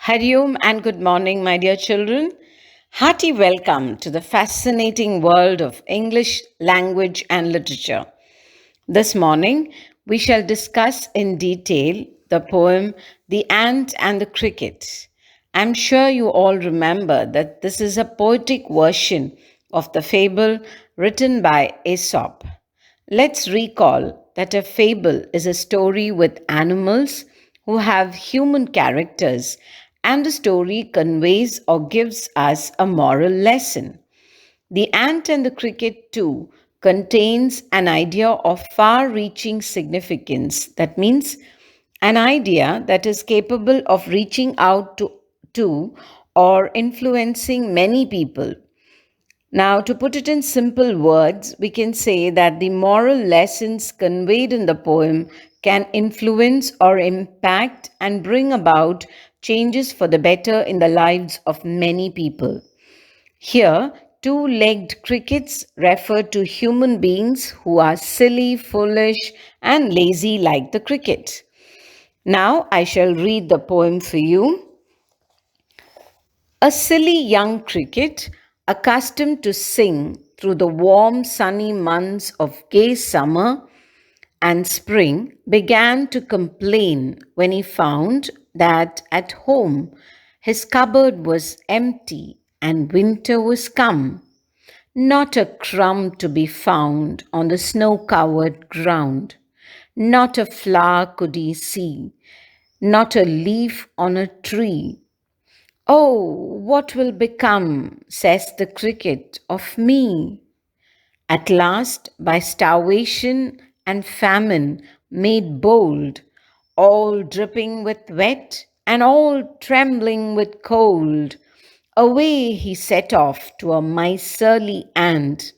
Hariom and good morning, my dear children. Hearty welcome to the fascinating world of English language and literature. This morning, we shall discuss in detail the poem The Ant and the Cricket. I'm sure you all remember that this is a poetic version of the fable written by Aesop. Let's recall that a fable is a story with animals who have human characters, and the story conveys or gives us a moral lesson. The Ant and the Cricket, too, contains an idea of far reaching significance. That means an idea that is capable of reaching out to or influencing many people. Now, to put it in simple words, we can say that the moral lessons conveyed in the poem can influence or impact and bring about changes for the better in the lives of many people. Here, two legged crickets refer to human beings who are silly, foolish, and lazy like the cricket. Now, I shall read the poem for you. A silly young cricket, accustomed to sing through the warm sunny months of gay summer and spring, began to complain when he found that at home his cupboard was empty and winter was come. Not a crumb to be found on the snow covered ground. Not a flower could he see, not a leaf on a tree. Oh, what will become, says the cricket, of me? At last, by starvation and famine, made bold, all dripping with wet and all trembling with cold, away he set off to a miserly ant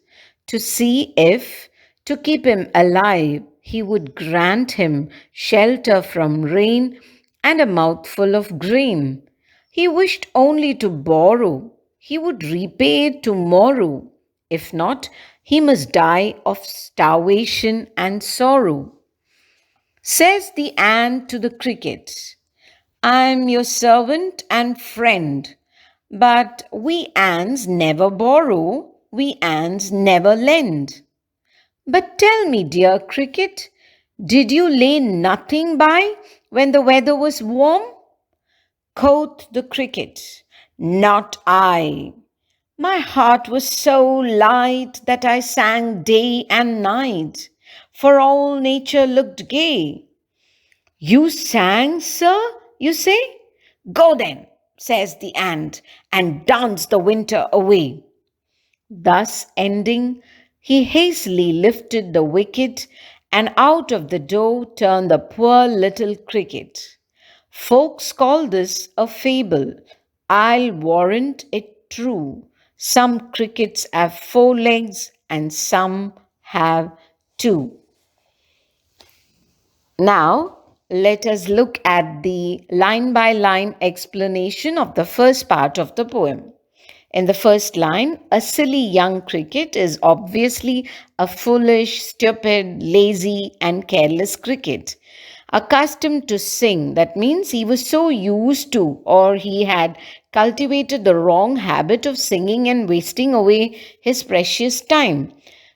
to see if, to keep him alive, he would grant him shelter from rain and a mouthful of grain. He wished only to borrow, he would repay tomorrow. If not, he must die of starvation and sorrow. Says the ant to the cricket, I'm your servant and friend, but we ants never borrow, we ants never lend. But tell me, dear cricket, did you lay nothing by when the weather was warm? Quoth the cricket, not I. My heart was so light that I sang day and night, for all nature looked gay. You sang, sir, you say? Go then, says the ant, and dance the winter away. Thus ending, he hastily lifted the wicket, and out of the door turned the poor little cricket. Folks call this a fable. I'll warrant it true. Some crickets have four legs and some have two. Now, let us look at the line by line explanation of the first part of the poem. In the first line, a silly young cricket is obviously a foolish, stupid, lazy, and careless cricket. Accustomed to sing, that means he was so used to, or he had cultivated the wrong habit of singing and wasting away his precious time.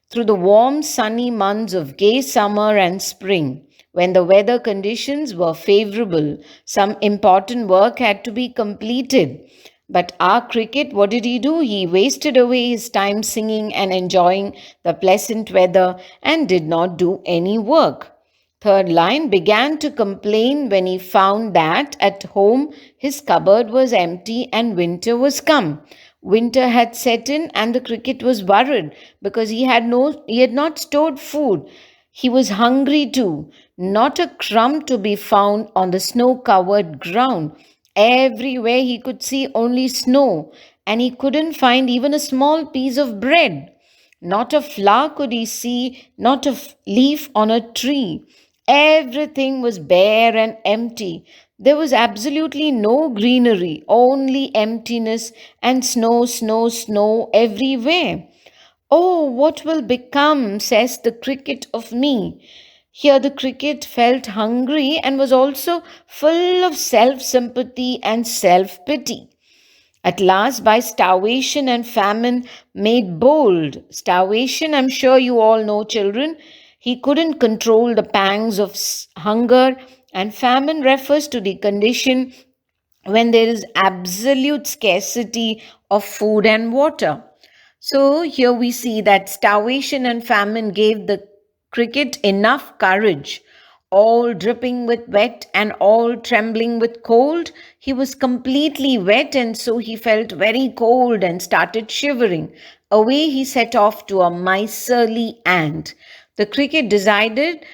Through the warm, sunny months of gay summer and spring, when the weather conditions were favorable, some important work had to be completed. But our cricket, what did he do? He wasted away his time singing and enjoying the pleasant weather and did not do any work. Third line, began to complain when he found that at home his cupboard was empty and winter was come. Winter had set in and the cricket was worried because he had not stored food. He was hungry too. Not a crumb to be found on the snow covered ground. Everywhere he could see only snow, and he couldn't find even a small piece of bread. Not a flower could he see, not a leaf on a tree. Everything was bare and empty. There was absolutely no greenery, only emptiness and snow, snow, snow everywhere. Oh, what will become, says the cricket, of me? Here, the cricket felt hungry and was also full of self sympathy and self pity. At last, by starvation and famine, made bold. Starvation, I'm sure you all know, children. He couldn't control the pangs of hunger, and famine refers to the condition when there is absolute scarcity of food and water. So here we see that starvation and famine gave the cricket enough courage. All dripping with wet and all trembling with cold, he was completely wet and so he felt very cold and started shivering. Away he set off to a miserly ant. The cricket decided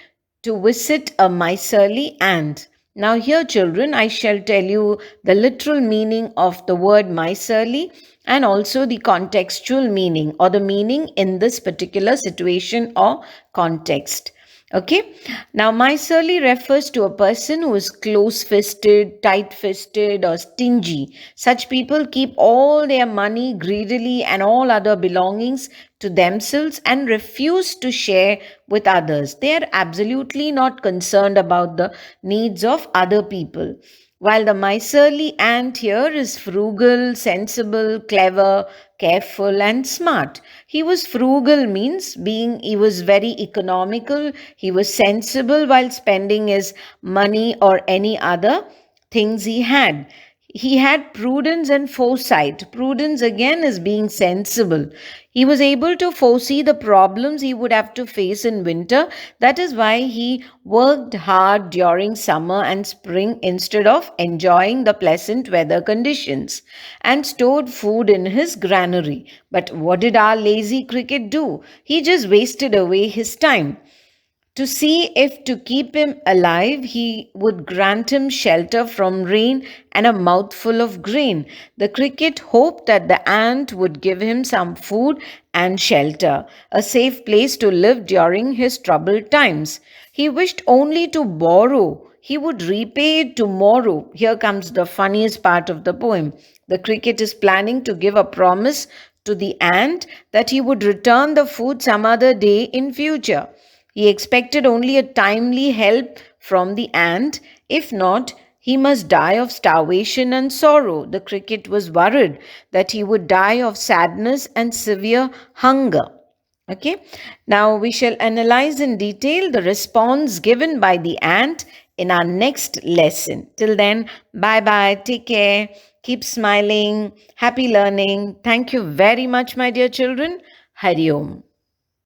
to visit a miserly ant. Now, here, children, I shall tell you the literal meaning of the word miserly and also the contextual meaning or the meaning in this particular situation or context. Okay, now miserly refers to a person who is close fisted, tight fisted, or stingy. Such people keep all their money greedily and all other belongings to themselves and refuse to share with others. They are absolutely not concerned about the needs of other people. While the miserly ant here is frugal, sensible, clever, careful, and smart. He was frugal means being he was very economical, he was sensible while spending his money or any other things he had. He had prudence and foresight. Prudence again is being sensible. He was able to foresee the problems he would have to face in winter. That is why he worked hard during summer and spring instead of enjoying the pleasant weather conditions and stored food in his granary. But what did our lazy cricket do? He just wasted away his time. To see if to keep him alive he would grant him shelter from rain and a mouthful of grain. The cricket hoped that the ant would give him some food and shelter, a safe place to live during his troubled times. He wished only to borrow. He would repay it tomorrow. Here comes the funniest part of the poem. The cricket is planning to give a promise to the ant that he would return the food some other day in future. He expected only a timely help from the ant. If not, he must die of starvation and sorrow. The cricket was worried that he would die of sadness and severe hunger. Okay, now we shall analyze in detail the response given by the ant in our next lesson. Till then, bye bye, take care, keep smiling, happy learning. Thank you very much, my dear children. Hari Om.